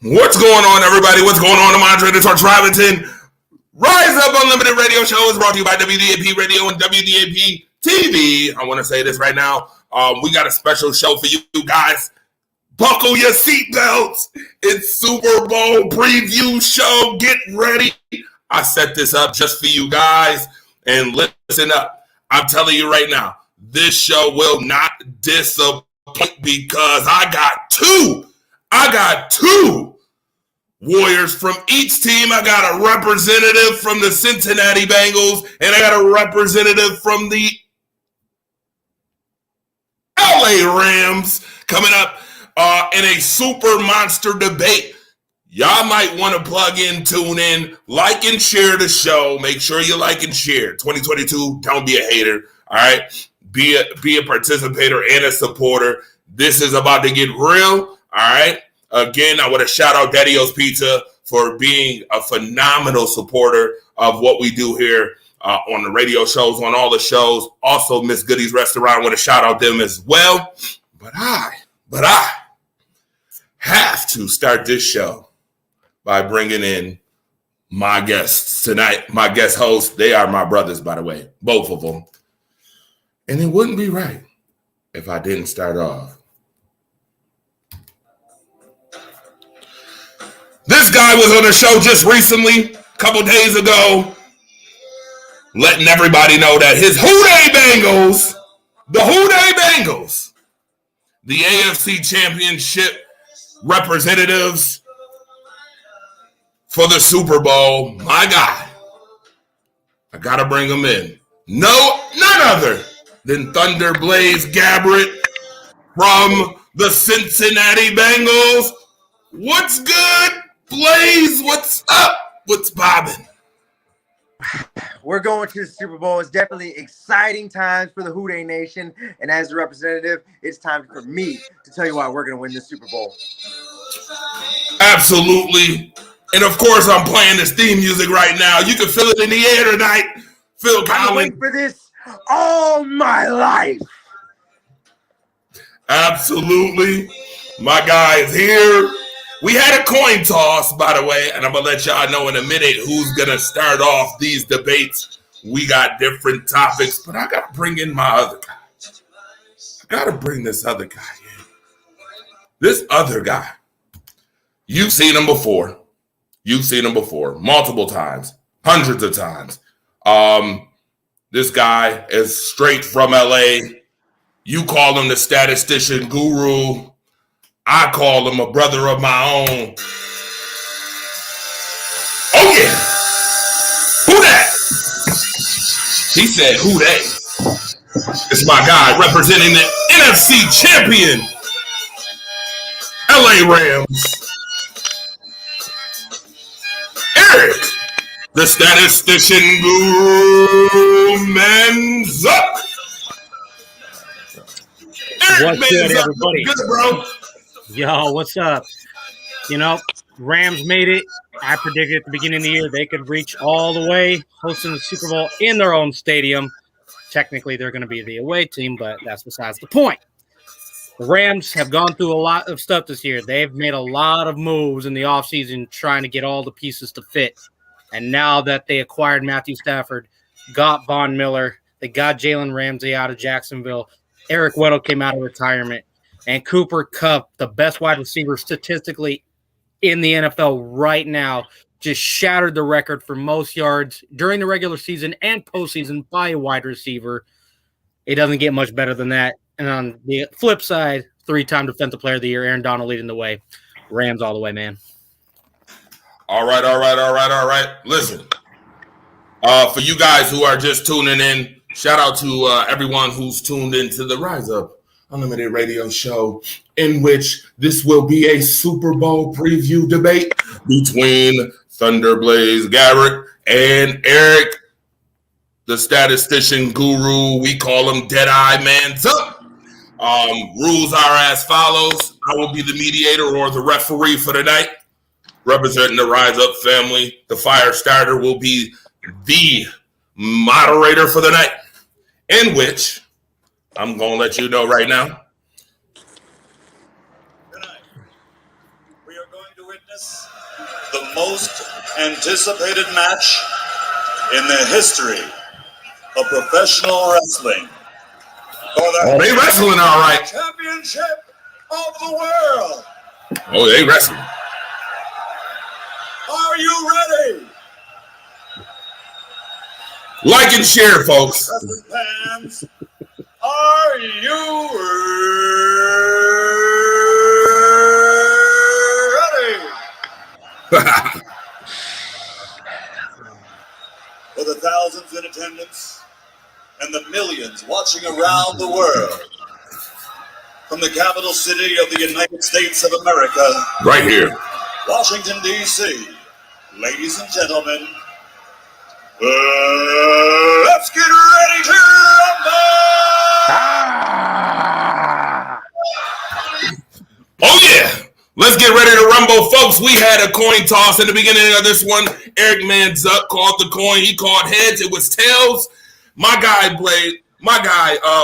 What's going on, everybody? What's going on? I'm Andre the Torch Robinson. Rise Up Unlimited Radio Show is brought to you by WDAP Radio and WDAP TV. I want to say this right now. We got a special show for you guys. Buckle your seatbelts. It's Super Bowl preview show. Get ready. I set this up just for you guys. And listen up. I'm telling you right now, this show will not disappoint because I got two Warriors from each team. I got a representative from the Cincinnati Bengals, and I got a representative from the LA Rams coming up in a super monster debate. Y'all might want to plug in, tune in, like and share the show. Make sure you like and share. 2022, don't be a hater, all right? Be a participator and a supporter. This is about to get real, all right? Again, I want to shout out Daddy-O's Pizza for being a phenomenal supporter of what we do here on the radio shows, on all the shows. Also, Miss Goodie's Restaurant, I want to shout out them as well. But I have to start this show by bringing in my guests tonight. My guest hosts, they are my brothers, by the way, both of them. And it wouldn't be right if I didn't start off. This guy was on a show just recently, a couple days ago, letting everybody know that his Houday Bengals, the AFC Championship representatives for the Super Bowl, my guy, I got to bring him in. None other than Thunder Blaze Gabbert from the Cincinnati Bengals. What's good, Blaze? What's up? What's bobbing? We're going to the Super Bowl. It's definitely exciting times for the Houday Nation. And as a representative, it's time for me to tell you why we're going to win the Super Bowl. Absolutely. And of course, I'm playing this theme music right now. You can feel it in the air tonight. Phil Collins. I've been waiting for this all my life. Absolutely. My guy is here. We had a coin toss, by the way, and I'm going to let y'all know in a minute who's going to start off these debates. We got different topics, but I got to bring in my other guy. I got to bring this other guy in. This other guy. You've seen him before. Multiple times. Hundreds of times. This guy is straight from LA. You call him the statistician guru. I call him a brother of my own. Oh, yeah. Who that? He said, who that? It's my guy representing the NFC champion, LA Rams. Eric, the statistician guru, Manzuck. Eric, what's good, everybody? Good, bro. Yo, what's up? You know, Rams made it. I predicted at the beginning of the year they could reach all the way, hosting the Super Bowl in their own stadium. Technically, they're going to be the away team, but that's besides the point. The Rams have gone through a lot of stuff this year. They've made a lot of moves in the offseason trying to get all the pieces to fit. And now that they acquired Matthew Stafford, got Von Miller, they got Jalen Ramsey out of Jacksonville, Eric Weddle came out of retirement, and Cooper Kupp, the best wide receiver statistically in the NFL right now, just shattered the record for most yards during the regular season and postseason by a wide receiver. It doesn't get much better than that. And on the flip side, 3-time Defensive Player of the Year, Aaron Donald leading the way. Rams all the way, man. All right. Listen, for you guys who are just tuning in, shout out to everyone who's tuned into the Rise Up Unlimited Radio Show, in which this will be a Super Bowl preview debate between Thunder Blaze Gabbert and Eric, the statistician guru. We call him Deadeye Manzuck. Rules are as follows. I will be the mediator or the referee for the night, representing the Rise Up family. The fire starter will be the moderator for the night, in which I'm going to let you know right now. Tonight, we are going to witness witness the most anticipated match in the history of professional wrestling. Oh, they wrestling all right. Championship of the world. Oh, they wrestling. Are you ready? Like and share, folks. Wrestling fans, are you ready? For the thousands in attendance and the millions watching around the world, from the capital city of the United States of America, Right here. Washington, D.C., ladies and gentlemen, let's get ready to rumble! Oh, yeah. Let's get ready to rumble, folks. We had a coin toss in the beginning of this one. Eric Manzuck called the coin. He called heads. It was tails. My guy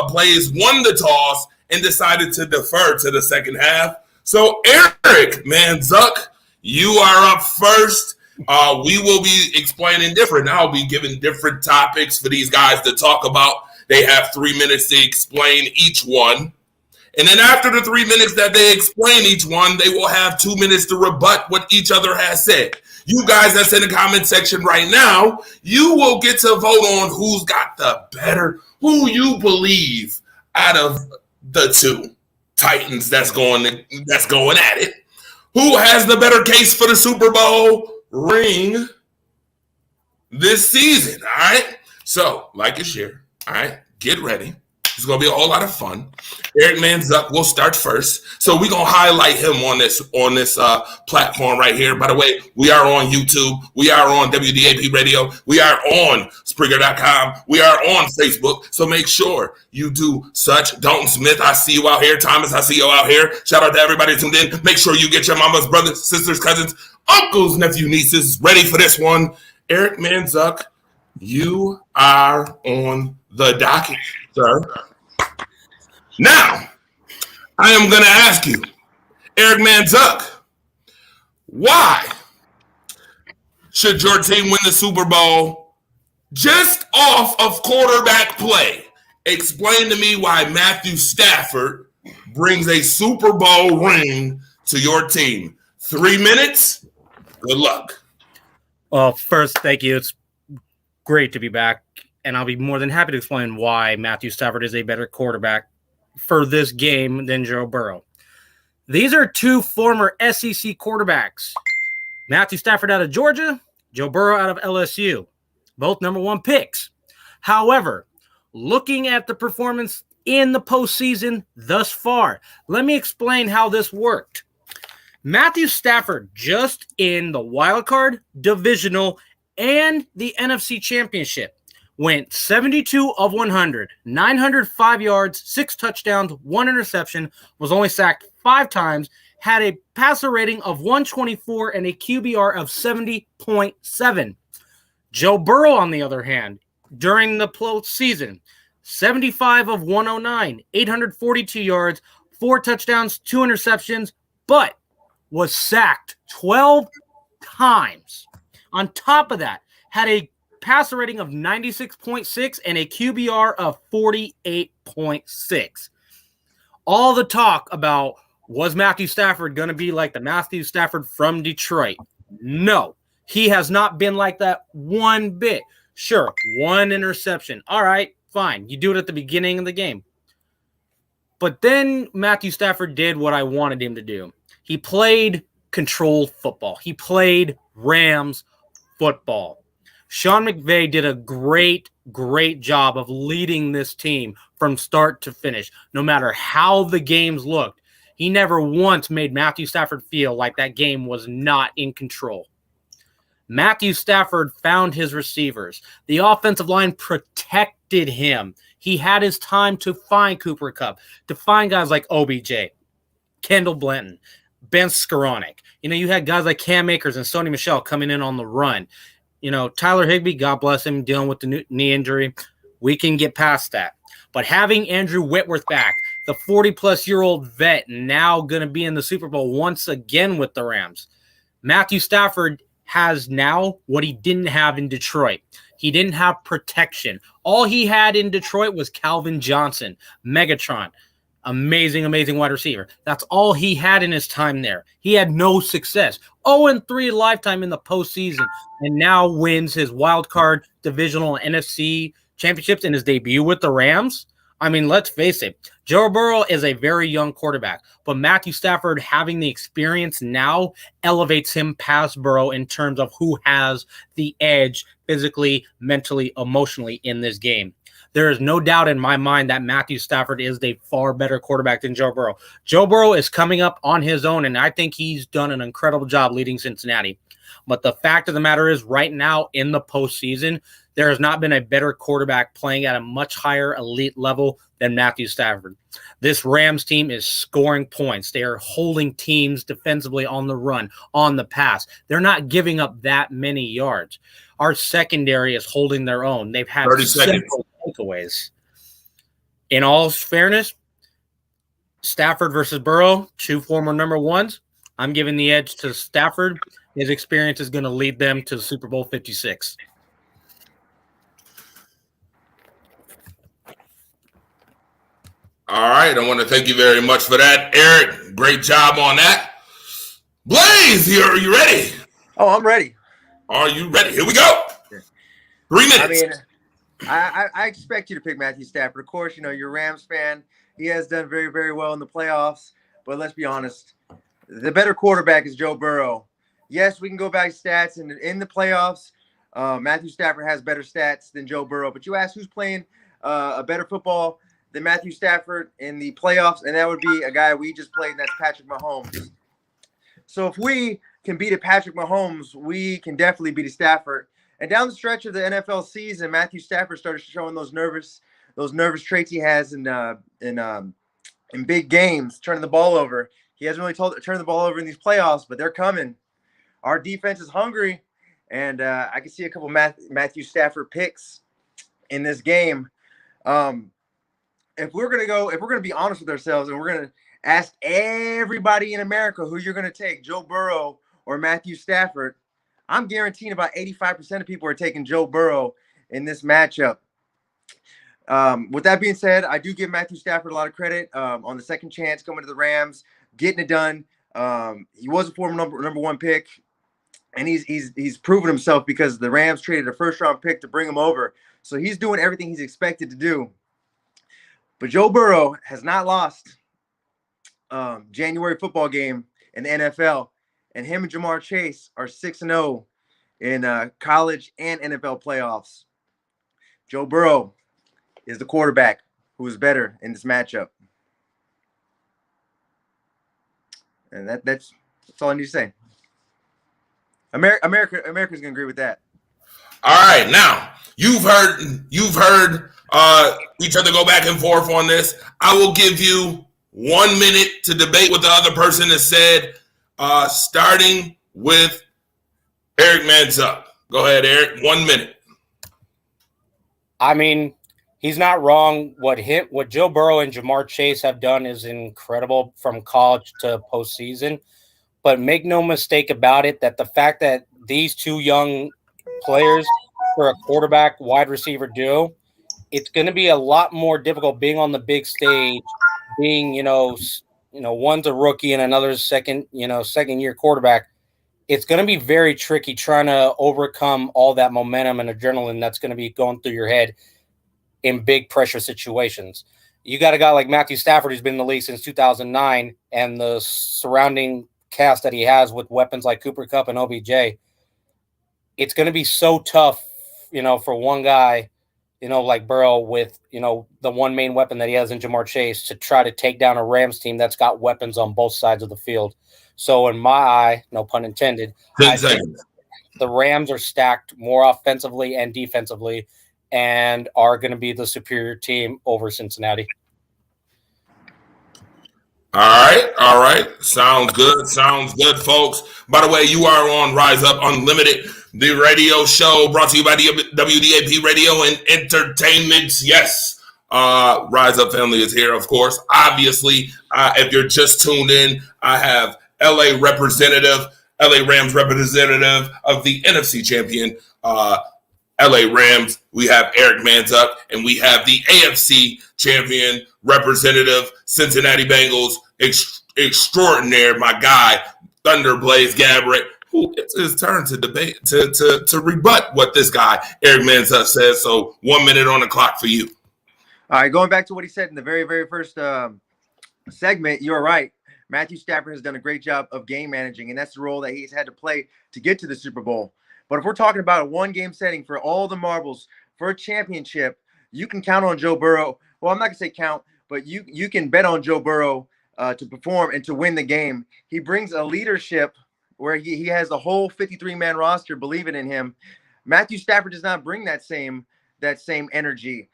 Blaze won the toss and decided to defer to the second half. So, Eric Manzuck, you are up first. We will be explaining different. I'll be giving different topics for these guys to talk about. They have 3 minutes to explain each one. And then after the 3 minutes that they explain each one, they will have 2 minutes to rebut what each other has said. You guys that's in the comment section right now, you will get to vote on who's got the better, who you believe out of the two Titans that's going at it. Who has the better case for the Super Bowl ring this season? All right. So, like and share. All right. Get ready. It's going to be a whole lot of fun. Eric Manzuck will start first. So we're going to highlight him on this platform right here. By the way, we are on YouTube. We are on WDAP Radio. We are on Springer.com. We are on Facebook. So make sure you do such. Dalton Smith, I see you out here. Thomas, I see you out here. Shout out to everybody tuned in. Make sure you get your mamas, brothers, sisters, cousins, uncles, nephew, nieces ready for this one. Eric Manzuck, you are on the docket, sir. Now, I am going to ask you, Eric Manzuck, why should your team win the Super Bowl just off of quarterback play? Explain to me why Matthew Stafford brings a Super Bowl ring to your team. 3 minutes. Good luck. Well, first, thank you. It's great to be back, and I'll be more than happy to explain why Matthew Stafford is a better quarterback for this game than Joe Burrow. These are two former SEC quarterbacks. Matthew Stafford out of Georgia, Joe Burrow out of LSU. Both number one picks. However, looking at the performance in the postseason thus far, let me explain how this worked. Matthew Stafford, just in the wild card, divisional, and the NFC Championship, went 72 of 100, 905 yards, 6 touchdowns, 1 interception, was only sacked 5 times, had a passer rating of 124 and a QBR of 70.7. Joe Burrow, on the other hand, during the postseason, 75 of 109, 842 yards, 4 touchdowns, 2 interceptions, but was sacked 12 times. On top of that, had a passer rating of 96.6 and a QBR of 48.6. All the talk about, was Matthew Stafford going to be like the Matthew Stafford from Detroit? No, he has not been like that one bit. Sure, 1 interception. All right, fine. You do it at the beginning of the game. But then Matthew Stafford did what I wanted him to do. He played controlled football. He played Rams football. Sean McVay did a great job of leading this team from start to finish. No matter how the games looked, he never once made Matthew Stafford feel like that game was not in control. Matthew Stafford found his receivers. The offensive line protected him. He had his time to find Cooper Kupp, to find guys like OBJ, Kendall Blanton, Ben Skoranek. You had guys like Cam Akers and Sony Michel coming in on the run. Tyler Higbee, God bless him, dealing with the knee injury. We can get past that. But having Andrew Whitworth back, the 40-plus-year-old vet, now going to be in the Super Bowl once again with the Rams, Matthew Stafford has now what he didn't have in Detroit. He didn't have protection. All he had in Detroit was Calvin Johnson, Megatron. Amazing wide receiver. That's all he had in his time there. He had no success. 0-3 lifetime in the postseason, and now wins his wild card divisional NFC championships in his debut with the Rams. I mean, let's face it. Joe Burrow is a very young quarterback, but Matthew Stafford having the experience now elevates him past Burrow in terms of who has the edge physically, mentally, emotionally in this game. There is no doubt in my mind that Matthew Stafford is a far better quarterback than Joe Burrow. Joe Burrow is coming up on his own, and I think he's done an incredible job leading Cincinnati. But the fact of the matter is, right now in the postseason, there has not been a better quarterback playing at a much higher elite level than Matthew Stafford. This Rams team is scoring points. They are holding teams defensively on the run, on the pass. They're not giving up that many yards. Our secondary is holding their own. They've had 30 seconds. Takeaways. In all fairness, Stafford versus Burrow, 2 former number ones. I'm giving the edge to Stafford. His experience is going to lead them to Super Bowl 56. All right. I want to thank you very much for that, Eric. Great job on that. Blaze, are you ready? Oh, I'm ready. Are you ready? Here we go. 3 minutes. I mean, I expect you to pick Matthew Stafford. Of course, you're a Rams fan. He has done very, very well in the playoffs. But let's be honest. The better quarterback is Joe Burrow. Yes, we can go back stats. And in the playoffs, Matthew Stafford has better stats than Joe Burrow. But you ask who's playing a better football than Matthew Stafford in the playoffs, and that would be a guy we just played, and that's Patrick Mahomes. So if we can beat Patrick Mahomes, we can definitely beat Stafford. And down the stretch of the NFL season, Matthew Stafford started showing those nervous traits he has in big games, turning the ball over. He hasn't really turned the ball over in these playoffs, but they're coming. Our defense is hungry, and I can see a couple Matthew Stafford picks in this game. If we're gonna be honest with ourselves, and we're gonna ask everybody in America who you're gonna take, Joe Burrow or Matthew Stafford, I'm guaranteeing about 85% of people are taking Joe Burrow in this matchup. With that being said, I do give Matthew Stafford a lot of credit on the second chance coming to the Rams, getting it done. He was a former number one pick, and he's proven himself because the Rams traded a first-round pick to bring him over. So he's doing everything he's expected to do. But Joe Burrow has not lost January football game in the NFL, and him and Jamar Chase are 6-0 in college and NFL playoffs. Joe Burrow is the quarterback who is better in this matchup. And that's all I need to say. America's gonna agree with that. All right, now you've heard each other go back and forth on this. I will give you 1 minute to debate what the other person has said, starting with Eric Manzup. Go ahead, Eric. 1 minute. I mean, he's not wrong. What Joe Burrow and Jamar Chase have done is incredible from college to postseason. But make no mistake about it, that the fact that these two young players for a quarterback wide receiver duo, it's going to be a lot more difficult being on the big stage, being, one's a rookie and another's second year quarterback. It's going to be very tricky trying to overcome all that momentum and adrenaline that's going to be going through your head in big pressure situations. You got a guy like Matthew Stafford who's been in the league since 2009, and the surrounding cast that he has with weapons like Cooper Kupp and OBJ. It's going to be so tough, for one guy, like Burrow with, the one main weapon that he has in Jamar Chase to try to take down a Rams team that's got weapons on both sides of the field. So in my eye, no pun intended, I think the Rams are stacked more offensively and defensively and are going to be the superior team over Cincinnati. All right. Sounds good, folks. By the way, you are on Rise Up Unlimited, the radio show brought to you by the WDAP Radio and Entertainment. Yes, Rise Up family is here, of course. Obviously, if you're just tuned in, I have LA representative LA Rams representative of the NFC champion LA Rams. We have Eric Manzuck, and we have the AFC champion representative Cincinnati Bengals extraordinaire, my guy, Thunder Blaze Gabbert, who it's his turn to debate, to rebut what this guy, Eric Manzuck, says. So 1 minute on the clock for you. All right, going back to what he said in the very, very first segment, you're right. Matthew Stafford has done a great job of game managing, and that's the role that he's had to play to get to the Super Bowl. But if we're talking about a one-game setting for all the marbles for a championship, you can count on Joe Burrow. Well, I'm not going to say count, but you can bet on Joe Burrow to perform and to win the game. He brings a leadership where he has a whole 53-man roster believing in him. Matthew Stafford does not bring that same energy.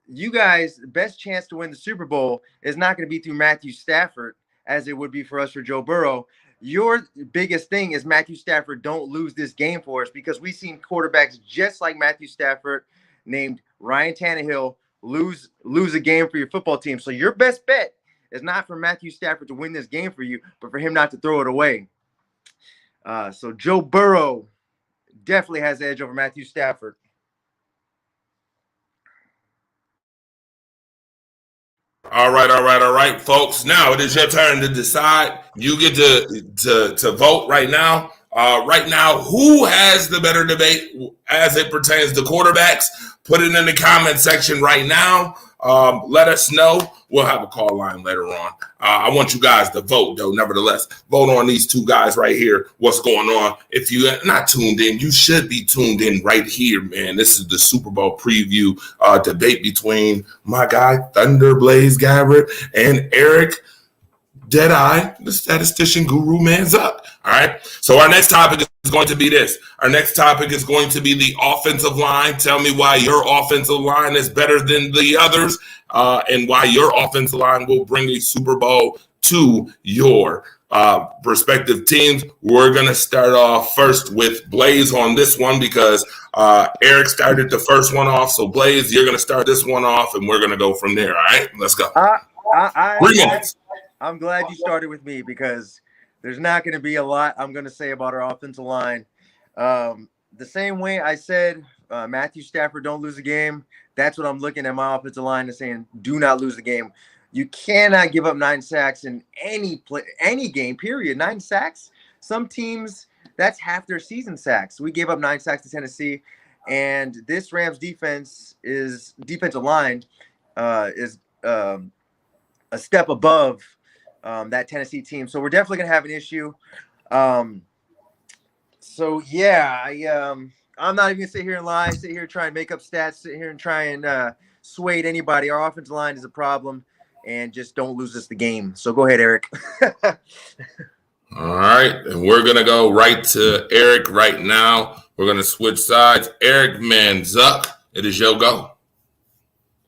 You guys, the best chance to win the Super Bowl is not going to be through Matthew Stafford as it would be for us for Joe Burrow. Your biggest thing is Matthew Stafford don't lose this game for us, because we've seen quarterbacks just like Matthew Stafford named Ryan Tannehill lose a game for your football team. So your best bet is not for Matthew Stafford to win this game for you, but for him not to throw it away. So Joe Burrow definitely has the edge over Matthew Stafford. All right, folks. Now it is your turn to decide. You get to vote right now. Right now, who has the better debate as it pertains to quarterbacks? Put it in the comment section right now. Let us know. We'll have a call line later on. I want you guys to vote, though. Nevertheless, vote on these two guys right here. What's going on? If you're not tuned in, you should be tuned in right here, man. This is the Super Bowl preview debate between my guy, Thunder Blaze Gabbert, and Eric Deadeye, the statistician guru Manzuck. All right. So our next topic is going to be this. Our next topic is going to be the offensive line. Tell me why your offensive line is better than the others, and why your offensive line will bring a Super Bowl to your respective teams. We're going to start off first with Blaze on this one, because Eric started the first one off. So Blaze, you're going to start this one off, and we're going to go from there. All right, let's go. 3 minutes. I'm glad you started with me, because there's not going to be a lot I'm going to say about our offensive line. The same way I said Matthew Stafford don't lose a game, that's what I'm looking at my offensive line and saying, do not lose the game. You cannot give up 9 sacks in any game, period. 9 sacks. Some teams, that's half their season sacks. We gave up 9 sacks to Tennessee, and this Rams defensive line is a step above that Tennessee team. So we're definitely going to have an issue. So, yeah, I'm not even going to sit here and lie, sit here and try and make up stats, sit here and try and sway anybody. Our offensive line is a problem, and just don't lose us the game. So go ahead, Eric. All right, and we're going to go right to Eric right now. We're going to switch sides. Eric Manzuck, it is your go.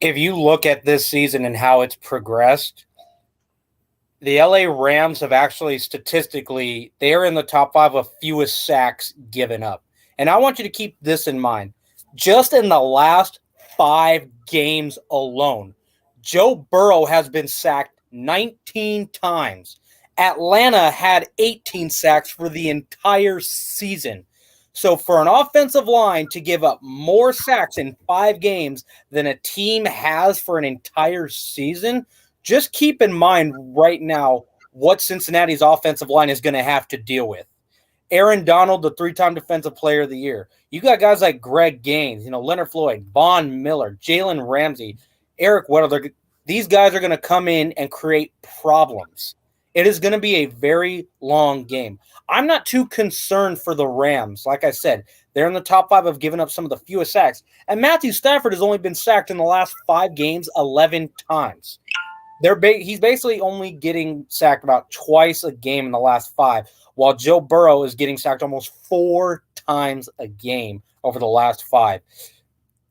If you look at this season and how it's progressed, the LA Rams have actually statistically, they're in the top 5 of fewest sacks given up. And I want you to keep this in mind. Just in the last 5 games alone, Joe Burrow has been sacked 19 times. Atlanta had 18 sacks for the entire season. So for an offensive line to give up more sacks in 5 games than a team has for an entire season, just keep in mind right now what Cincinnati's offensive line is going to have to deal with. Aaron Donald, the 3-time Defensive Player of the Year. You got guys like Greg Gaines, Leonard Floyd, Von Miller, Jalen Ramsey, Eric Weddle. These guys are going to come in and create problems. It is going to be a very long game. I'm not too concerned for the Rams. Like I said, they're in the top 5 of giving up some of the fewest sacks. And Matthew Stafford has only been sacked in the last 5 games 11 times. He's basically only getting sacked about twice a game in the last 5, while Joe Burrow is getting sacked almost 4 times a game over the last 5.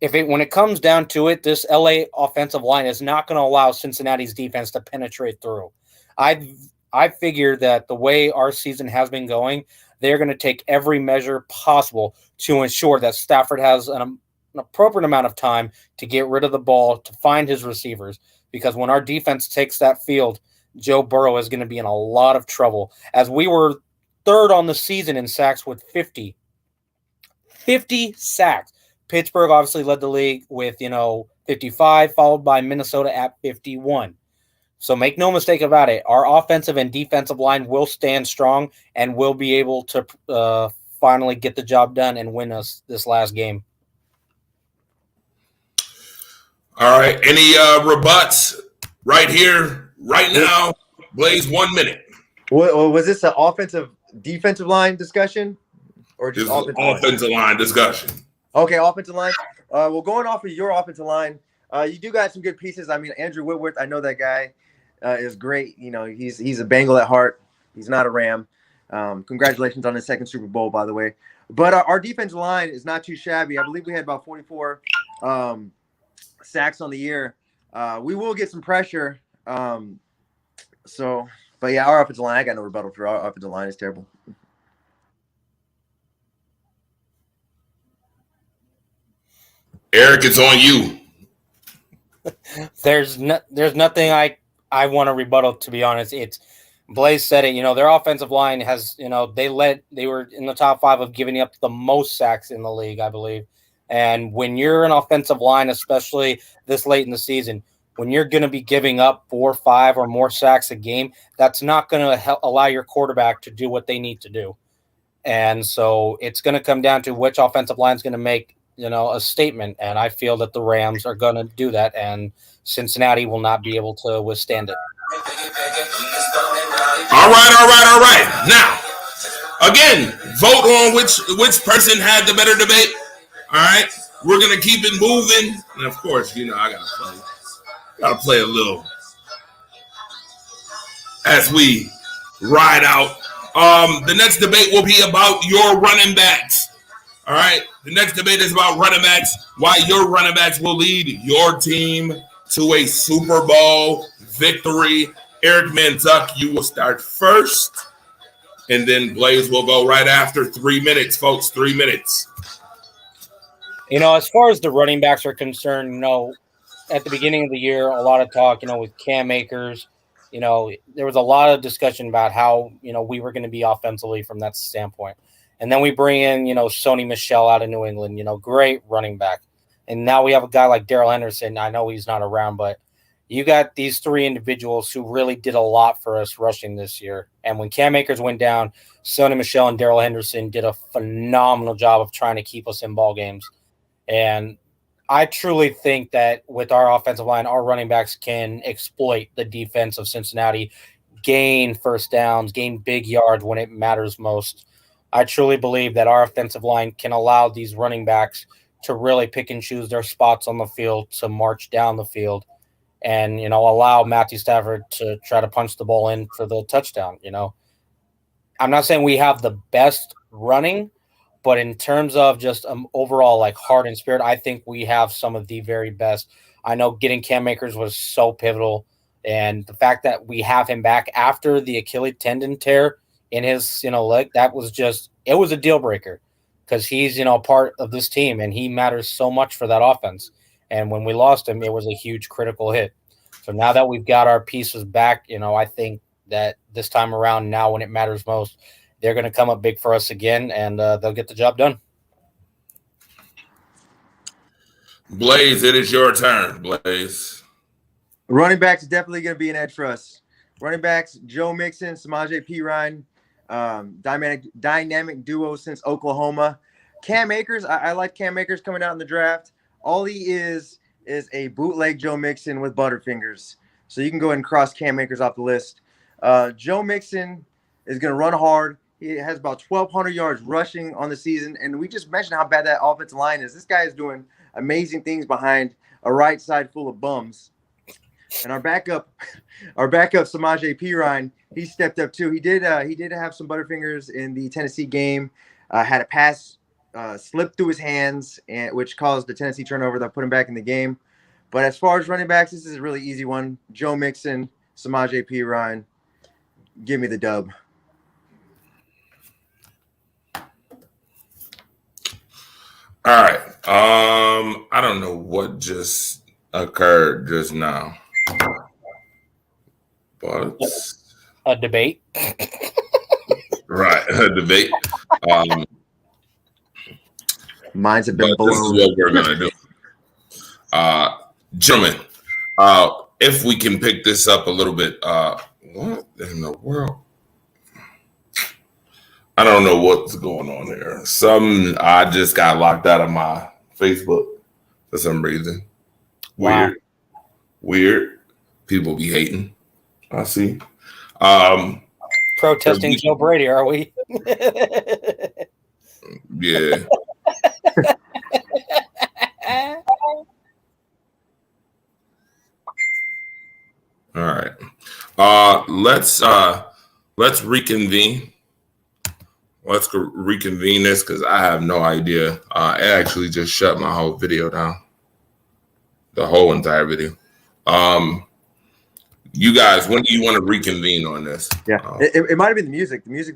When it comes down to it, this LA offensive line is not going to allow Cincinnati's defense to penetrate through. I figure that the way our season has been going, they're going to take every measure possible to ensure that Stafford has an appropriate amount of time to get rid of the ball, to find his receivers. Because when our defense takes that field, Joe Burrow is going to be in a lot of trouble. As we were third on the season in sacks with 50. 50 sacks. Pittsburgh obviously led the league with, 55, followed by Minnesota at 51. So make no mistake about it. Our offensive and defensive line will stand strong and will be able to finally get the job done and win us this last game. All right. Any rebuts right here, right now? Blaze, 1 minute. Was this an defensive line discussion? Or just offensive line discussion? Okay, offensive line. Well, going off of your offensive line, you do got some good pieces. I mean, Andrew Whitworth, I know that guy is great. He's a Bengal at heart. He's not a Ram. Congratulations on his second Super Bowl, by the way. But our defensive line is not too shabby. I believe we had about 44 sacks on the year. We will get some pressure. But yeah, our offensive line, I got no rebuttal for our offensive line. It's terrible. Eric, it's on you. There's nothing I want to rebuttal, to be honest. It's Blaze said it, their offensive line has, they were in the top 5 of giving up the most sacks in the league, I believe. And when you're an offensive line, especially this late in the season, when you're going to be giving up 4, 5 or more sacks a game, that's not going to allow your quarterback to do what they need to do. And so it's going to come down to which offensive line is going to make, a statement. And I feel that the Rams are going to do that, and Cincinnati will not be able to withstand it. All right. Now, again, vote on which person had the better debate. All right. We're going to keep it moving. And, of course, I got to play a little as we ride out. The next debate will be about your running backs. All right. The next debate is about running backs, why your running backs will lead your team to a Super Bowl victory. Eric Manzuck, you will start first, and then Blaze will go right after. 3 minutes, folks, 3 minutes. As far as the running backs are concerned, at the beginning of the year, a lot of talk, with Cam Akers, there was a lot of discussion about how, we were going to be offensively from that standpoint. And then we bring in, Sony Michel out of New England, great running back. And now we have a guy like Darrell Henderson. I know he's not around, but you got these 3 individuals who really did a lot for us rushing this year. And when Cam Akers went down, Sony Michel and Darrell Henderson did a phenomenal job of trying to keep us in ball games. And I truly think that with our offensive line, our running backs can exploit the defense of Cincinnati, gain first downs, gain big yards when it matters most. I truly believe that our offensive line can allow these running backs to really pick and choose their spots on the field, to march down the field, and, allow Matthew Stafford to try to punch the ball in for the touchdown. I'm not saying we have the best running, but in terms of just overall heart and spirit, I think we have some of the very best. I know getting Cam Akers was so pivotal, and the fact that we have him back after the Achilles tendon tear in his leg, it was a deal breaker, because he's part of this team and he matters so much for that offense. And when we lost him, it was a huge critical hit. So now that we've got our pieces back, I think that this time around, now when it matters most, they're going to come up big for us again, and they'll get the job done. Blaze, it is your turn, Blaze. Running backs is definitely going to be an edge for us. Running backs, Joe Mixon, Samaje Perine, dynamic duo since Oklahoma. Cam Akers, I like Cam Akers coming out in the draft. All he is a bootleg Joe Mixon with Butterfingers. So you can go ahead and cross Cam Akers off the list. Joe Mixon is going to run hard. He has about 1,200 yards rushing on the season. And we just mentioned how bad that offensive line is. This guy is doing amazing things behind a right side full of bums. And our backup, Samaje Perine, he stepped up too. He did have some Butterfingers in the Tennessee game. Had a pass slip through his hands, which caused the Tennessee turnover that put him back in the game. But as far as running backs, this is a really easy one. Joe Mixon, Samaje Perine. Give me the dub. All right. I don't know what just occurred just now, but a debate. Right, debate. Minds have been But this is blown. what we're gonna do, gentlemen. If we can pick this up a little bit, what in the world? I don't know what's going on here. I just got locked out of my Facebook for some reason. Wow. Weird. People be hating. I see. Protesting Joe Brady, are we? Yeah. All right. Let's reconvene. Let's reconvene this because I have no idea. It actually just shut my whole video down. The whole entire video. You guys, when do you want to reconvene on this? Yeah, it might have been the music. The music might